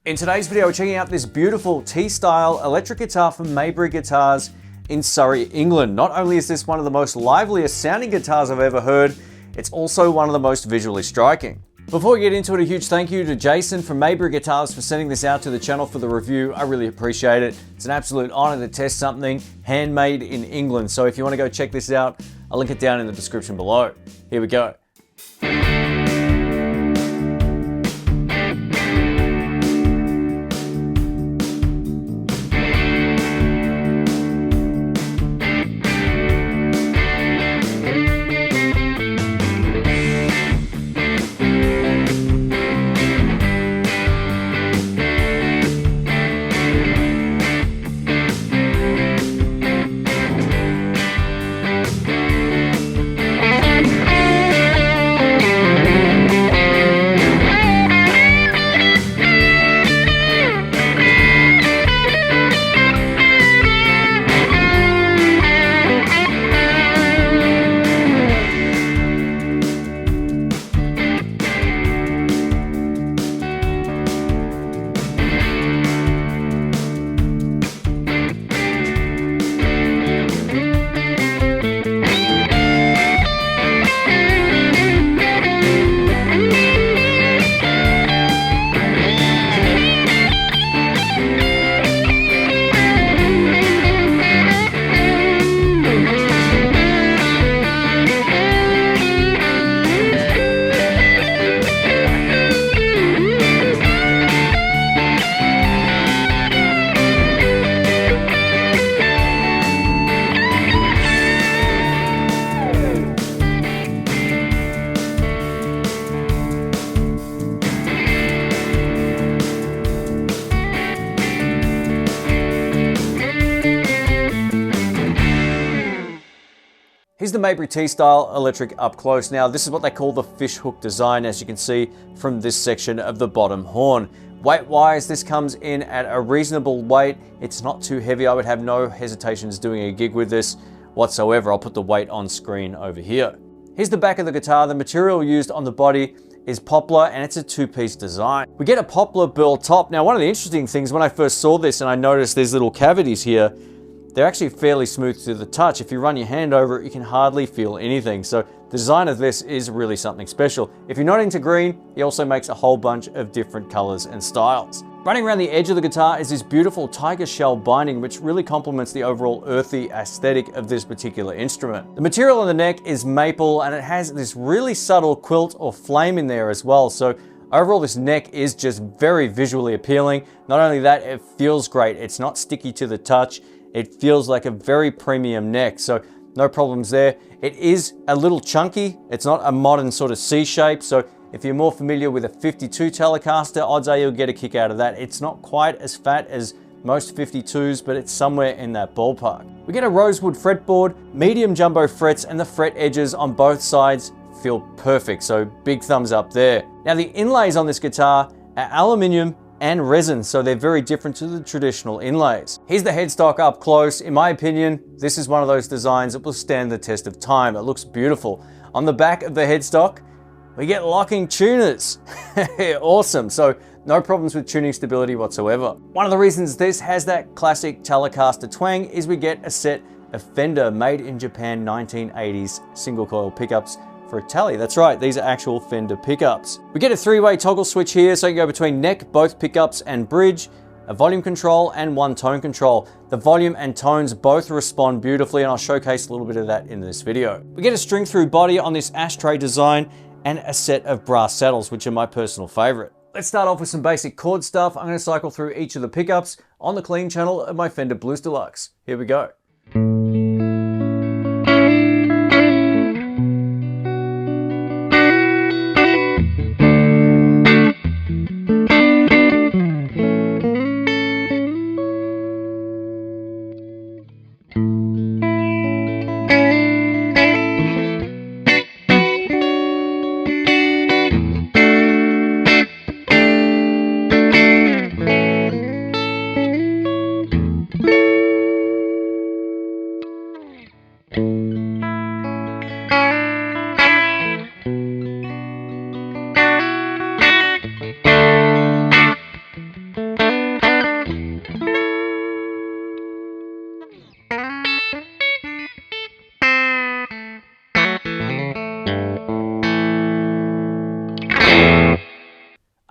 In today's video, we're checking out this beautiful T-style electric guitar from Maybury Guitars in Surrey, England. Not only is this one of the most liveliest sounding guitars I've ever heard, it's also one of the most visually striking. Before we get into it, a huge thank you to Jason from Maybury Guitars for sending this out to the channel for the review. I really appreciate it. It's an absolute honor to test something handmade in England. So if you want to go check this out, I'll link it down in the description below. Here we go. Here's the Maybury T-style electric up close. Now, this is what they call the fish hook design, as you can see from this section of the bottom horn. Weight-wise, this comes in at a reasonable weight. It's not too heavy. I would have no hesitations doing a gig with this whatsoever. I'll put the weight on screen over here. Here's the back of the guitar. The material used on the body is poplar, and it's a two-piece design. We get a poplar burl top. Now, one of the interesting things when I first saw this and I noticed there's little cavities here, they're actually fairly smooth to the touch. If you run your hand over it, you can hardly feel anything. So the design of this is really something special. If you're not into green, he also makes a whole bunch of different colors and styles. Running around the edge of the guitar is this beautiful tiger shell binding, which really complements the overall earthy aesthetic of this particular instrument. The material on the neck is maple, and it has this really subtle quilt or flame in there as well. So overall, this neck is just very visually appealing. Not only that, it feels great. It's not sticky to the touch. It feels like a very premium neck, so no problems there. It is a little chunky. It's not a modern sort of C shape, so if you're more familiar with a 52 Telecaster, odds are you'll get a kick out of that. It's not quite as fat as most 52s, but it's somewhere in that ballpark. We get a rosewood fretboard, medium jumbo frets, and the fret edges on both sides feel perfect, so big thumbs up there. Now, the inlays on this guitar are aluminium and resin, so they're very different to the traditional inlays. Here's the headstock up close. In my opinion, this is one of those designs that will stand the test of time. It looks beautiful. On the back of the headstock, we get locking tuners. Awesome. So no problems with tuning stability whatsoever. One of the reasons this has that classic Telecaster twang is we get a set of Fender made in Japan 1980s single coil pickups for a Tele. That's right, these are actual Fender pickups. We get a three-way toggle switch here, so you can go between neck, both pickups, and bridge, a volume control, and one tone control. The volume and tones both respond beautifully, and I'll showcase a little bit of that in this video. We get a string-through body on this ashtray design, and a set of brass saddles, which are my personal favorite. Let's start off with some basic chord stuff. I'm going to cycle through each of the pickups on the clean channel of my Fender Blues Deluxe. Here we go.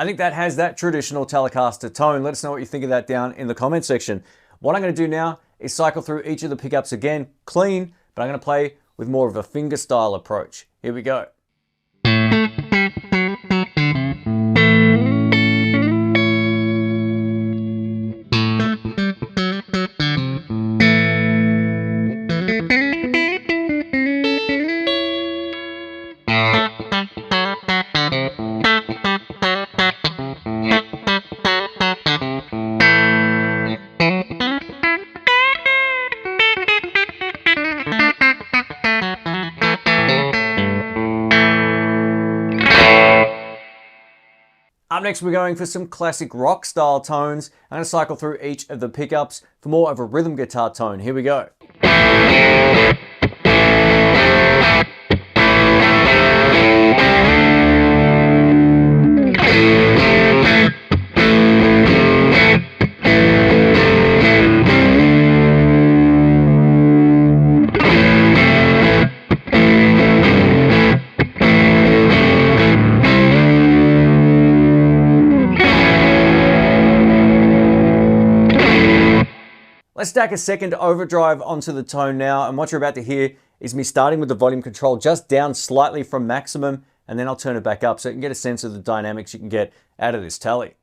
think that has that traditional Telecaster tone. Let us know what you think of that down in the comment section. What I'm going to do now is cycle through each of the pickups again, clean, but I'm going to play with more of a finger style approach. Here we go. Up next, we're going for some classic rock style tones. I'm going to cycle through each of the pickups for more of a rhythm guitar tone. Here we go. Let's stack a second overdrive onto the tone now, and what you're about to hear is me starting with the volume control just down slightly from maximum, and then I'll turn it back up so you can get a sense of the dynamics you can get out of this Tele.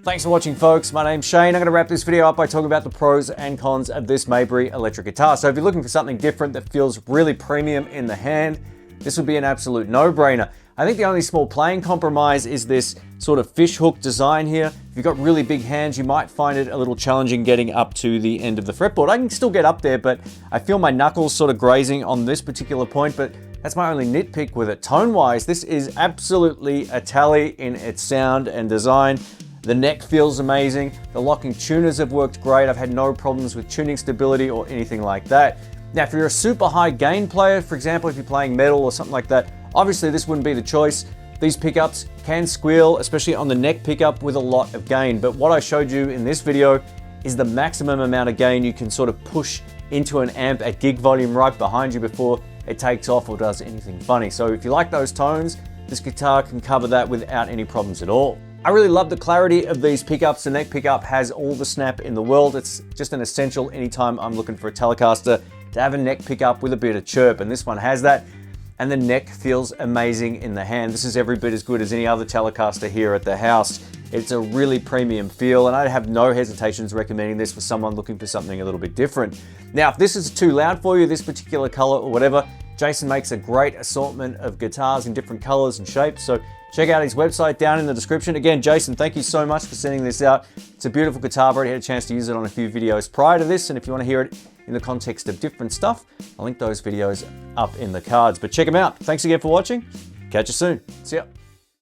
Thanks for watching, folks. My name's Shane. I'm going to wrap this video up by talking about the pros and cons of this Maybury electric guitar. So if you're looking for something different that feels really premium in the hand, this would be an absolute no-brainer. I think the only small playing compromise is this sort of fish hook design here. If you've got really big hands, you might find it a little challenging getting up to the end of the fretboard. I can still get up there, but I feel my knuckles sort of grazing on this particular point, but that's my only nitpick with it. Tone-wise, this is absolutely a Tele in its sound and design. The neck feels amazing. The locking tuners have worked great. I've had no problems with tuning stability or anything like that. Now, if you're a super high gain player, for example, if you're playing metal or something like that, obviously this wouldn't be the choice. These pickups can squeal, especially on the neck pickup with a lot of gain. But what I showed you in this video is the maximum amount of gain you can sort of push into an amp at gig volume right behind you before it takes off or does anything funny. So if you like those tones, this guitar can cover that without any problems at all. I really love the clarity of these pickups. The neck pickup has all the snap in the world. It's just an essential anytime I'm looking for a Telecaster to have a neck pickup with a bit of chirp, and this one has that. And the neck feels amazing in the hand. This is every bit as good as any other Telecaster here at the house. It's a really premium feel, and I have no hesitations recommending this for someone looking for something a little bit different. Now, if this is too loud for you, this particular color or whatever, Jason makes a great assortment of guitars in different colors and shapes, so check out his website down in the description. Again, Jason, thank you so much for sending this out. It's a beautiful guitar. I've already had a chance to use it on a few videos prior to this, and if you want to hear it in the context of different stuff, I'll link those videos up in the cards. But check them out. Thanks again for watching. Catch you soon. See ya.